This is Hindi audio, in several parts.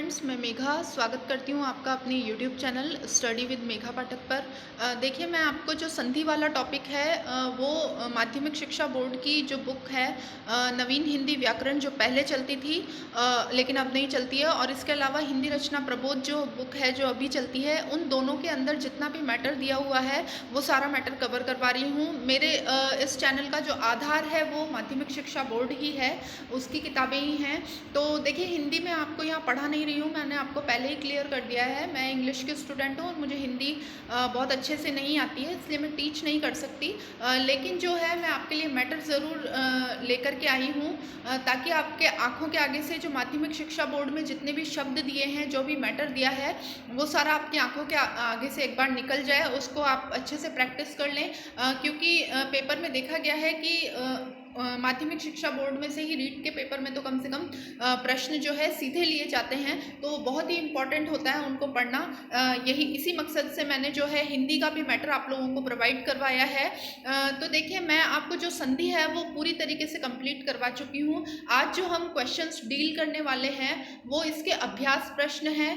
फ्रेंड्स, मैं मेघा स्वागत करती हूँ आपका अपने YouTube channel study with Megha Pathak पर। देखिए, मैं आपको जो संधि वाला टॉपिक है वो माध्यमिक शिक्षा बोर्ड की जो बुक है नवीन हिंदी व्याकरण जो पहले चलती थी लेकिन अब नहीं चलती है, और इसके अलावा हिंदी रचना प्रबोध जो बुक है जो अभी चलती है, उन दोनों के अंदर जितना भी मैटर दिया हुआ है वो सारा मैटर कवर करवा रही हूँ। मेरे इस चैनल का जो आधार है वो माध्यमिक शिक्षा बोर्ड ही है, उसकी किताबें ही हैं। तो देखिए, हिंदी में आपको यहाँ पढ़ा नहीं रही हूँ, मैंने आपको पहले ही क्लियर कर दिया है। मैं इंग्लिश की स्टूडेंट हूँ और मुझे हिंदी बहुत अच्छे से नहीं आती है, इसलिए मैं टीच नहीं कर सकती। लेकिन जो है, मैं आपके लिए मैटर ज़रूर लेकर के आई हूँ ताकि आपके आँखों के आगे से जो माध्यमिक शिक्षा बोर्ड में जितने भी शब्द दिए हैं, जो भी मैटर दिया है, वो सारा आपकी आँखों के आगे से एक बार निकल जाए, उसको आप अच्छे से प्रैक्टिस कर लें। क्योंकि पेपर में देखा गया है कि माध्यमिक शिक्षा बोर्ड में से ही रीट के पेपर में तो कम से कम प्रश्न जो है सीधे लिए जाते हैं, तो बहुत ही इम्पॉर्टेंट होता है उनको पढ़ना। यही इसी मकसद से मैंने जो है हिंदी का भी मैटर आप लोगों को प्रोवाइड करवाया है। तो देखिए, मैं आपको जो संधि है वो पूरी तरीके से कंप्लीट करवा चुकी हूँ। आज जो हम क्वेश्चंस डील करने वाले हैं वो इसके अभ्यास प्रश्न हैं।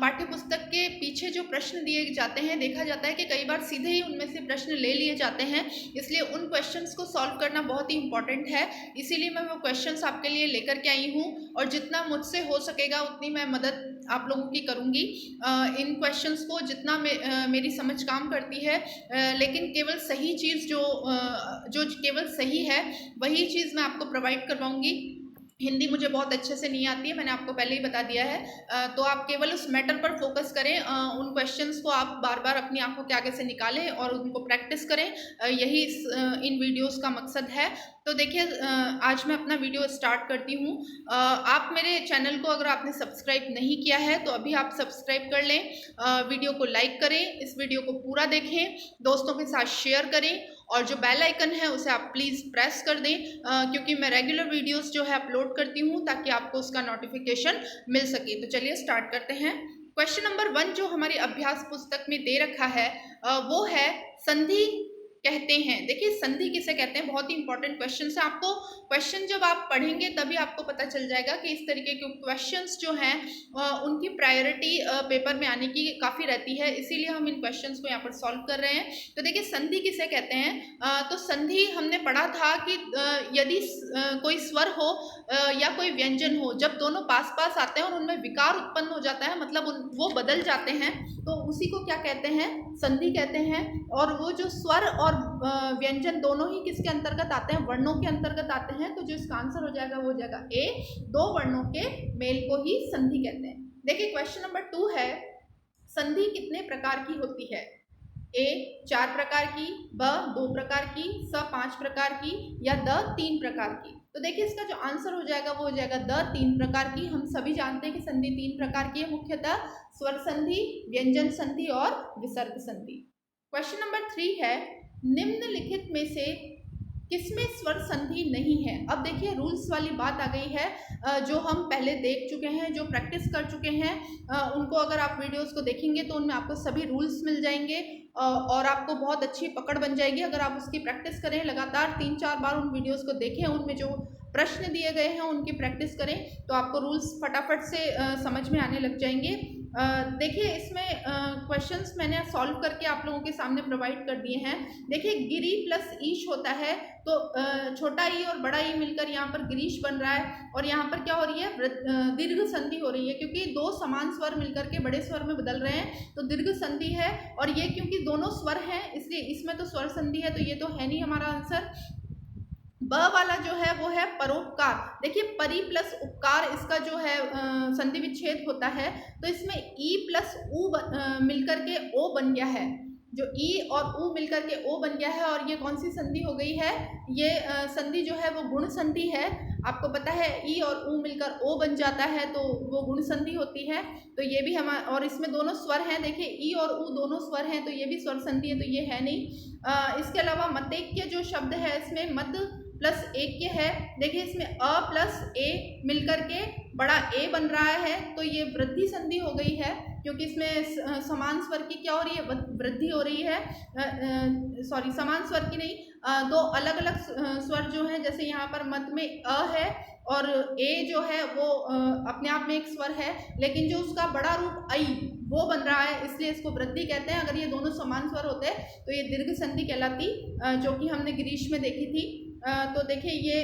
पाठ्य पुस्तक के पीछे जो प्रश्न दिए जाते हैं, देखा जाता है कि कई बार सीधे ही उनमें से प्रश्न ले लिए जाते हैं, इसलिए उन क्वेश्चंस को सॉल्व करना बहुत ही इम्पॉर्टेंट है। इसीलिए मैं वो क्वेश्चंस आपके लिए लेकर के आई हूँ, और जितना मुझसे हो सकेगा उतनी मैं मदद आप लोगों की करूँगी इन क्वेश्चंस को, जितना मेरी समझ काम करती है। लेकिन केवल सही चीज़ जो केवल सही है वही चीज़ मैं आपको प्रोवाइड करवाऊँगी। हिंदी मुझे बहुत अच्छे से नहीं आती है, मैंने आपको पहले ही बता दिया है। तो आप केवल उस मैटर पर फोकस करें, उन क्वेश्चंस को आप बार बार अपनी आंखों के आगे से निकालें और उनको प्रैक्टिस करें। यही इन वीडियोस का मकसद है। तो देखिए, आज मैं अपना वीडियो स्टार्ट करती हूँ। आप मेरे चैनल को अगर आपने सब्सक्राइब नहीं किया है तो अभी आप सब्सक्राइब कर लें, वीडियो को लाइक करें, इस वीडियो को पूरा देखें, दोस्तों के साथ शेयर करें, और जो बेल आइकन है उसे आप प्लीज़ प्रेस कर दें, क्योंकि मैं रेगुलर वीडियोस जो है अपलोड करती हूँ ताकि आपको उसका नोटिफिकेशन मिल सके। तो चलिए स्टार्ट करते हैं। क्वेश्चन नंबर 1 जो हमारी अभ्यास पुस्तक में दे रखा है वो है, संधि कहते हैं। देखिए, संधि किसे कहते हैं, बहुत ही इंपॉर्टेंट क्वेश्चन है। आपको क्वेश्चन जब आप पढ़ेंगे तभी आपको पता चल जाएगा कि इस तरीके के क्वेश्चंस जो हैं उनकी प्रायोरिटी पेपर में आने की काफ़ी रहती है, इसीलिए हम इन क्वेश्चंस को यहाँ पर सॉल्व कर रहे हैं। तो देखिए, संधि किसे कहते हैं। तो संधि हमने पढ़ा था कि यदि कोई स्वर हो या कोई व्यंजन हो, जब दोनों पास पास आते हैं और उनमें विकार उत्पन्न हो जाता है, मतलब वो बदल जाते हैं, तो उसी को क्या कहते हैं, संधि कहते हैं। और वो जो स्वर और व्यंजन दोनों ही किसके अंतर्गत आते हैं, वर्णों के अंतर्गत आते हैं। तो जो इसका आंसर हो जाएगा वो हो जाएगा ए, दो वर्णों के मेल को ही संधि कहते हैं। देखिए, क्वेश्चन नंबर 2 है, संधि कितने प्रकार की होती है। ए 4 प्रकार की, ब 2 प्रकार की, स 5 प्रकार की, या द 3 प्रकार की। तो देखिए, इसका जो आंसर हो जाएगा वो हो जाएगा द 3 प्रकार की। हम सभी जानते हैं कि संधि 3 प्रकार की है, मुख्यतः स्वर संधि, व्यंजन संधि और विसर्ग संधि। क्वेश्चन नंबर 3 है, निम्नलिखित में से किसमें स्वर संधि नहीं है। अब देखिए, रूल्स वाली बात आ गई है, जो हम पहले देख चुके हैं, जो प्रैक्टिस कर चुके हैं, उनको अगर आप वीडियोस को देखेंगे तो उनमें आपको सभी रूल्स मिल जाएंगे और आपको बहुत अच्छी पकड़ बन जाएगी अगर आप उसकी प्रैक्टिस करें। लगातार 3-4 बार उन वीडियोस को देखें, उनमें जो प्रश्न दिए गए हैं उनकी प्रैक्टिस करें, तो आपको रूल्स फटाफट से समझ में आने लग जाएंगे। देखिए, इसमें क्वेश्चंस मैंने सॉल्व करके आप लोगों के सामने प्रोवाइड कर दिए हैं। देखिए, गिरी प्लस ईश होता है, तो छोटा ई और बड़ा ई मिलकर यहाँ पर गिरीश बन रहा है, और यहाँ पर क्या हो रही है, दीर्घ संधि हो रही है, क्योंकि दो समान स्वर मिलकर के बड़े स्वर में बदल रहे हैं, तो दीर्घ संधि है। और ये क्योंकि दोनों स्वर हैं इसलिए इसमें तो स्वर संधि है, तो ये तो है नहीं हमारा आंसर। ब वाला जो है वो है परोपकार। देखिए, परि प्लस उपकार इसका जो है संधि विच्छेद होता है, तो इसमें ई प्लस ऊ मिलकर के ओ बन गया है, जो ई और ऊ मिलकर के ओ बन गया है। और ये कौन सी संधि हो गई है, ये संधि जो है वो गुण संधि है। आपको पता है, ई और ऊ मिलकर ओ बन जाता है तो वो गुण संधि होती है। तो ये भी हम, और इसमें दोनों स्वर हैं, देखिए ई और ऊ दोनों स्वर हैं, तो ये भी स्वर संधि है, तो ये है नहीं। इसके अलावा मतेक्य जो शब्द है, इसमें मद प्लस एक के है। देखिए इसमें अ प्लस ए मिलकर के बड़ा ए बन रहा है, तो ये वृद्धि संधि हो गई है, क्योंकि इसमें समान स्वर की क्या हो रही है, वृद्धि हो रही है। सॉरी, समान स्वर की नहीं, दो अलग अलग स्वर जो हैं, जैसे यहाँ पर मत में अ है और ए जो है वो अपने आप में एक स्वर है, लेकिन जो उसका बड़ा रूप ऐ वो बन रहा है, इसलिए इसको वृद्धि कहते हैं। अगर ये दोनों समान स्वर होते तो ये दीर्घ संधि कहलाती, जो कि हमने ग्रीश में देखी थी। तो देखिए ये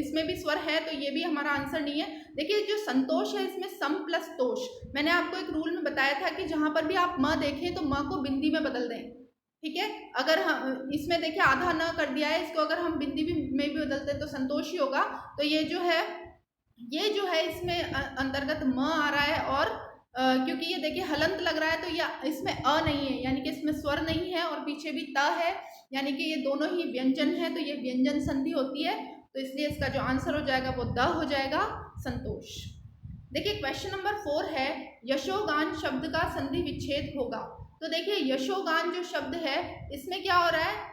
इसमें भी स्वर है, तो ये भी हमारा आंसर नहीं है। देखिए जो संतोष है इसमें सम प्लस तोष, मैंने आपको एक रूल में बताया था कि जहाँ पर भी आप म देखें तो म को बिंदी में बदल दें, ठीक है। अगर हम इसमें देखिए आधा न कर दिया है, इसको अगर हम बिंदी में भी बदलते हैं तो संतोष ही होगा। तो ये जो है इसमें अंतर्गत म आ रहा है, और क्योंकि ये देखिए हलंत लग रहा है तो ये इसमें अ नहीं है, यानी कि इसमें स्वर नहीं है, और पीछे भी त है, यानी कि ये दोनों ही व्यंजन है, तो ये व्यंजन संधि होती है, तो इसलिए इसका जो आंसर हो जाएगा वो द हो जाएगा, संतोष। देखिए क्वेश्चन नंबर 4 है, यशोगान शब्द का संधि विच्छेद होगा। तो देखिए यशोगान जो शब्द है इसमें क्या हो रहा है,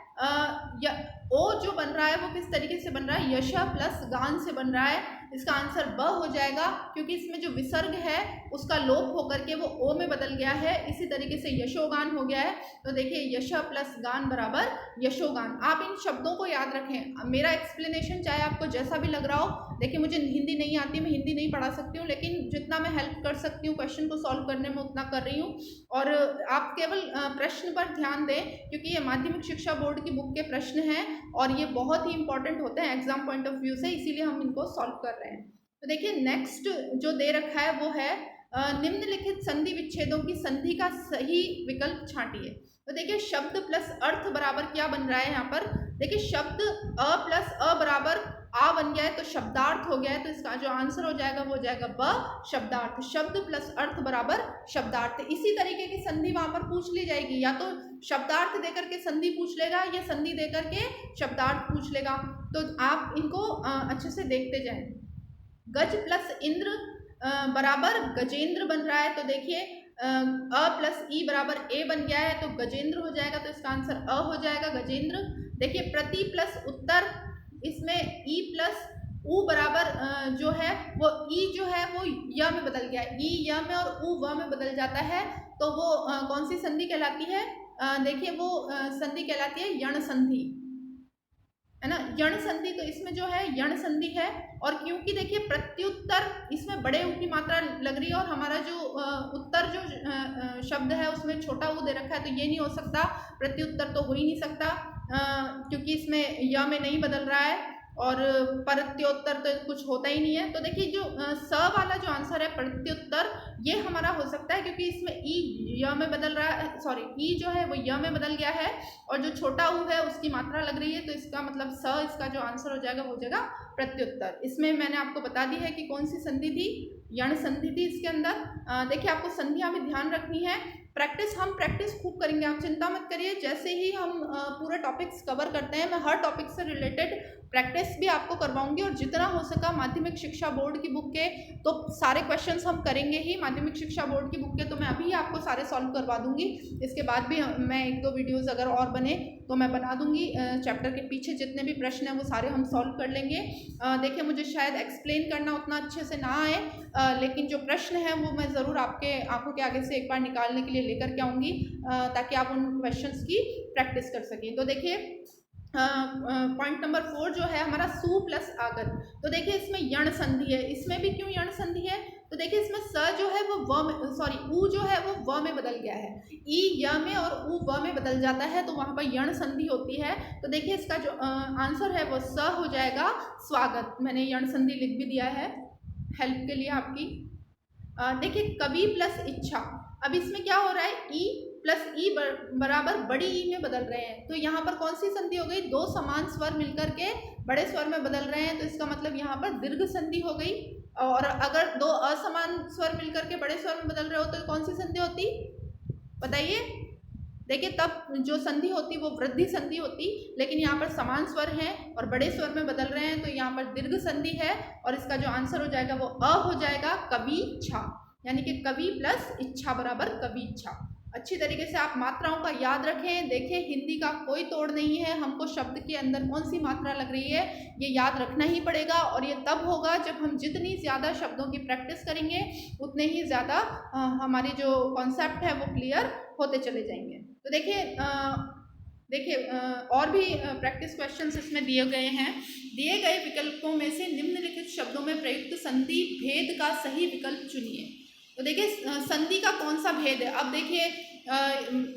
ओ जो बन रहा है वो किस तरीके से बन रहा है, यश प्लस गान से बन रहा है, इसका आंसर ब हो जाएगा, क्योंकि इसमें जो विसर्ग है उसका लोप होकर के वो ओ में बदल गया है, इसी तरीके से यशोगान हो गया है। तो देखिए यश प्लस गान बराबर यशोगान। आप इन शब्दों को याद रखें। मेरा एक्सप्लेनेशन चाहे आपको जैसा भी लग रहा हो, देखिए मुझे हिंदी नहीं आती, मैं हिंदी नहीं पढ़ा सकती हूँ, लेकिन जितना मैं हेल्प कर सकती हूँ क्वेश्चन को सॉल्व करने में उतना कर रही हूँ। और आप केवल प्रश्न पर ध्यान दें, क्योंकि ये माध्यमिक शिक्षा बोर्ड की बुक के प्रश्न हैं और ये बहुत ही इंपॉर्टेंट होते हैं एग्जाम पॉइंट ऑफ व्यू से, इसीलिए हम इनको सॉल्व कर रहे हैं। तो देखिए नेक्स्ट जो दे रखा है वो है निम्नलिखित संधि विच्छेदों की संधि का सही विकल्प छांटिए। तो देखिए शब्द प्लस अर्थ बराबर क्या बन रहा है यहाँ पर, देखिए शब्द अ प्लस अ बराबर आ बन गया है, तो शब्दार्थ हो गया है, तो इसका जो आंसर हो जाएगा वो हो जाएगा ब, शब्दार्थ। शब्द प्लस अर्थ बराबर शब्दार्थ। इसी तरीके की संधि वहां पर पूछ ली जाएगी, या तो शब्दार्थ देकर के संधि पूछ लेगा या संधि देकर के शब्दार्थ पूछ लेगा, तो आप इनको अच्छे से देखते जाएं। गज प्लस इंद्र बराबर गजेंद्र बन रहा है, तो देखिए अ प्लस ई बराबर ए बन गया है, तो गजेंद्र हो जाएगा, तो इसका आंसर अ हो जाएगा, गजेंद्र। देखिए प्रति प्लस उत्तर, इसमें ई प्लस उ बराबर जो है वो ई जो है वो य में बदल गया है, ई य में और उ व में बदल जाता है, तो वो कौन सी संधि कहलाती है, देखिए वो संधि कहलाती है यण संधि, है ना, यण संधि। तो इसमें जो है यण संधि है, और क्योंकि देखिए प्रत्युत्तर इसमें बड़े ऊ की मात्रा लग रही है, और हमारा जो उत्तर जो शब्द है उसमें छोटा ऊ दे रखा है, तो ये नहीं हो सकता, प्रत्युत्तर तो हो ही नहीं सकता, क्योंकि इसमें य में नहीं बदल रहा है, और प्रत्युत्तर तो कुछ होता ही नहीं है। तो देखिए जो स वाला जो आंसर है प्रत्युत्तर, ये हमारा हो सकता है, क्योंकि इसमें ई य में बदल रहा है, सॉरी ई जो है वो य में बदल गया है, और जो छोटा ऊ है उसकी मात्रा लग रही है, तो इसका मतलब स, इसका जो आंसर हो जाएगा वो हो जाएगा प्रत्युत्तर। इसमें मैंने आपको बता दी है कि कौन सी संधि थी, यण संधि थी इसके अंदर। देखिए आपको संधियां में ध्यान रखनी है, हम प्रैक्टिस खूब करेंगे, आप चिंता मत करिए। जैसे ही हम पूरे टॉपिक्स कवर करते हैं, मैं हर टॉपिक से रिलेटेड प्रैक्टिस भी आपको करवाऊंगी, और जितना हो सका माध्यमिक शिक्षा बोर्ड की बुक के तो सारे क्वेश्चंस हम करेंगे ही, माध्यमिक शिक्षा बोर्ड की बुक के तो मैं अभी आपको सारे सॉल्व करवा दूंगी। इसके बाद भी मैं 1-2 वीडियोस अगर और बने तो मैं बना दूंगी, चैप्टर के पीछे जितने भी प्रश्न हैं वो सारे हम सॉल्व कर लेंगे। देखिए मुझे शायद एक्सप्लेन करना उतना अच्छे से ना आए, लेकिन जो प्रश्न है वो मैं ज़रूर आपके आंखों के आगे से एक बार निकालने के लिए लेकर के आऊँगी, ताकि आप उन क्वेश्चंस की प्रैक्टिस कर सकें। तो देखिए पॉइंट नंबर 4 जो है हमारा सु प्लस आगत। तो देखिए इसमें यण संधि है, इसमें भी क्यों यण संधि है, तो देखिए इसमें स जो है वो व में, सॉरी उ जो है वो व में बदल गया है, ई य में और उ व में बदल जाता है, तो वहाँ पर यण संधि होती है। तो देखिए इसका जो आंसर है वो स हो जाएगा, स्वागत। मैंने यण संधि लिख भी दिया है हेल्प के लिए आपकी। देखिए कवि प्लस इच्छा, अब इसमें क्या हो रहा है, ई प्लस ई बराबर बड़ी ई में बदल रहे हैं, तो यहाँ पर कौन सी संधि हो गई, दो समान स्वर मिलकर के बड़े स्वर में बदल रहे हैं, तो इसका मतलब यहाँ पर दीर्घ संधि हो गई। और अगर दो असमान स्वर मिलकर के बड़े स्वर में बदल रहे हो तो कौन सी संधि होती, बताइए। देखिए तब जो संधि होती वो वृद्धि संधि होती, लेकिन यहाँ पर समान स्वर हैं और बड़े स्वर में बदल रहे हैं, तो यहाँ पर दीर्घ संधि है, और इसका जो आंसर हो जाएगा वो अ हो जाएगा, कवि इच्छा, यानी कि कवि प्लस इच्छा बराबर कवि इच्छा। अच्छी तरीके से आप मात्राओं का याद रखें। देखिए हिंदी का कोई तोड़ नहीं है, हमको शब्द के अंदर कौन सी मात्रा लग रही है ये याद रखना ही पड़ेगा, और ये तब होगा जब हम जितनी ज़्यादा शब्दों की प्रैक्टिस करेंगे उतने ही ज़्यादा हमारी जो कॉन्सेप्ट है वो क्लियर होते चले जाएंगे। तो देखिए और भी प्रैक्टिस क्वेश्चंस इसमें दिए गए हैं। दिए गए विकल्पों में से निम्नलिखित शब्दों में प्रयुक्त संधि भेद का सही विकल्प चुनिए। तो देखिए संधि का कौन सा भेद है। अब देखिए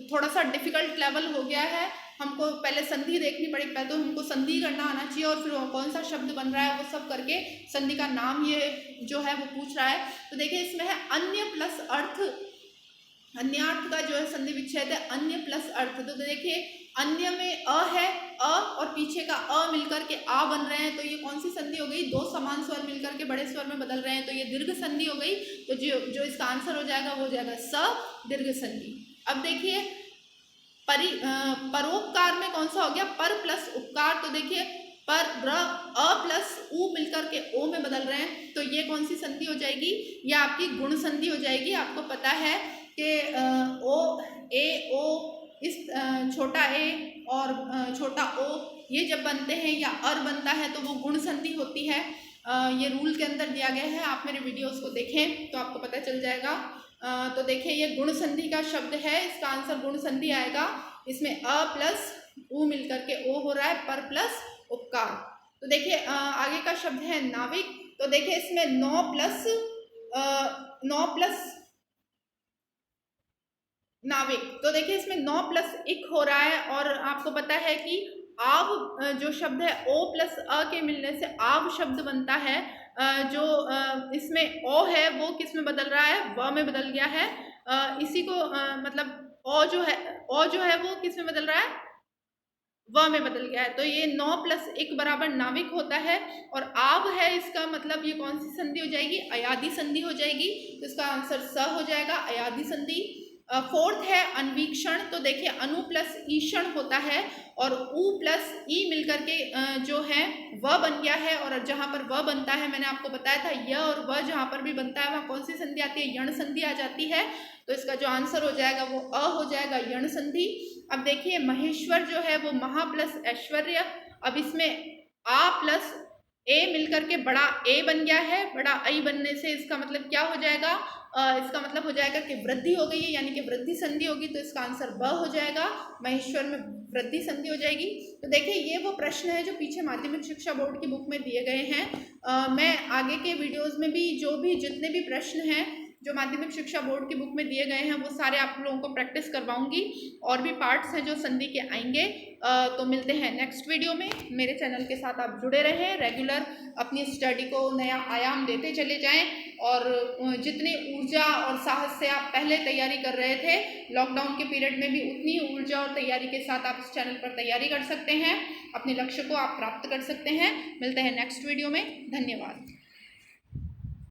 थोड़ा सा डिफिकल्ट लेवल हो गया है, हमको पहले संधि देखनी पड़ेगी। पहले तो हमको संधि करना आना चाहिए और फिर कौन सा शब्द बन रहा है वो सब करके संधि का नाम ये जो है वो पूछ रहा है। तो देखिए इसमें है अन्य प्लस अर्थ, अन्यार्थ का जो है संधि विच्छेद है अन्य प्लस अर्थ। तो देखिए अन्य में अ है, अ और पीछे का अ मिलकर के आ बन रहे हैं, तो ये कौन सी संधि हो गई, दो समान स्वर मिलकर के बड़े स्वर में बदल रहे हैं, तो ये दीर्घ संधि हो गई। तो जो इसका आंसर हो जाएगा वो हो जाएगा स दीर्घ संधि। अब देखिए परोपकार में कौन सा हो गया, पर प्लस उपकार। तो देखिए पर अ प्लस उ मिलकर के ओ में बदल रहे हैं, तो ये कौन सी संधि हो जाएगी, ये आपकी गुण संधि हो जाएगी। आपको पता है कि ओ ए ओ इस छोटा ए और छोटा ओ ये जब बनते हैं या अर बनता है तो वो गुण संधि होती है। ये रूल के अंदर दिया गया है, आप मेरे वीडियोस को देखें तो आपको पता चल जाएगा। तो देखिए ये गुण संधि का शब्द है, इसका आंसर गुण संधि आएगा। इसमें अ प्लस उ मिलकर के ओ हो रहा है, पर प्लस उपकार। तो देखिए आगे का शब्द है नाविक। तो देखिए इसमें नौ प्लस नाविक। तो देखिए इसमें 9 प्लस इक हो रहा है, और आपको पता है कि आव जो शब्द है ओ प्लस अ के मिलने से आव शब्द बनता है। जो इसमें ओ है वो किस में बदल रहा है, व में बदल गया है। इसी को मतलब ओ जो है वो किस में बदल रहा है, व में बदल गया है। तो ये 9 प्लस इक बराबर नाविक होता है, और आव है इसका मतलब ये कौन सी संधि हो जाएगी, अयादि संधि हो जाएगी। तो इसका आंसर स हो जाएगा, अयादि संधि। फोर्थ है अन्वीक्षण। तो देखिए अनु प्लस ईषण होता है, और उ प्लस ई मिलकर के जो है व बन गया है, और जहां पर व बनता है मैंने आपको बताया था य और व जहां पर भी बनता है वहां कौन सी संधि आती है, यण संधि आ जाती है। तो इसका जो आंसर हो जाएगा वो अ हो जाएगा, यण संधि। अब देखिए महेश्वर जो है वो महा प्लस ऐश्वर्य। अब इसमें आ प्लस ए मिलकर के बड़ा ए बन गया है, बड़ा आई बनने से इसका मतलब क्या हो जाएगा, इसका मतलब हो जाएगा कि वृद्धि हो गई है, यानी कि वृद्धि संधि होगी। तो इसका आंसर ब हो जाएगा, महेश्वर में वृद्धि संधि हो जाएगी। तो देखिए ये वो प्रश्न है जो पीछे माध्यमिक शिक्षा बोर्ड की बुक में दिए गए हैं। मैं आगे के वीडियोस में भी जितने भी प्रश्न हैं जो माध्यमिक शिक्षा बोर्ड की बुक में दिए गए हैं वो सारे आप लोगों को प्रैक्टिस करवाऊंगी। और भी पार्ट्स हैं जो संधि के आएंगे। तो मिलते हैं नेक्स्ट वीडियो में। मेरे चैनल के साथ आप जुड़े रहें, रेगुलर अपनी स्टडी को नया आयाम देते चले जाएं, और जितनी ऊर्जा और साहस से आप पहले तैयारी कर रहे थे लॉकडाउन के पीरियड में भी उतनी ऊर्जा और तैयारी के साथ आप इस चैनल पर तैयारी कर सकते हैं, अपने लक्ष्य को आप प्राप्त कर सकते हैं। मिलते हैं नेक्स्ट वीडियो में, धन्यवाद।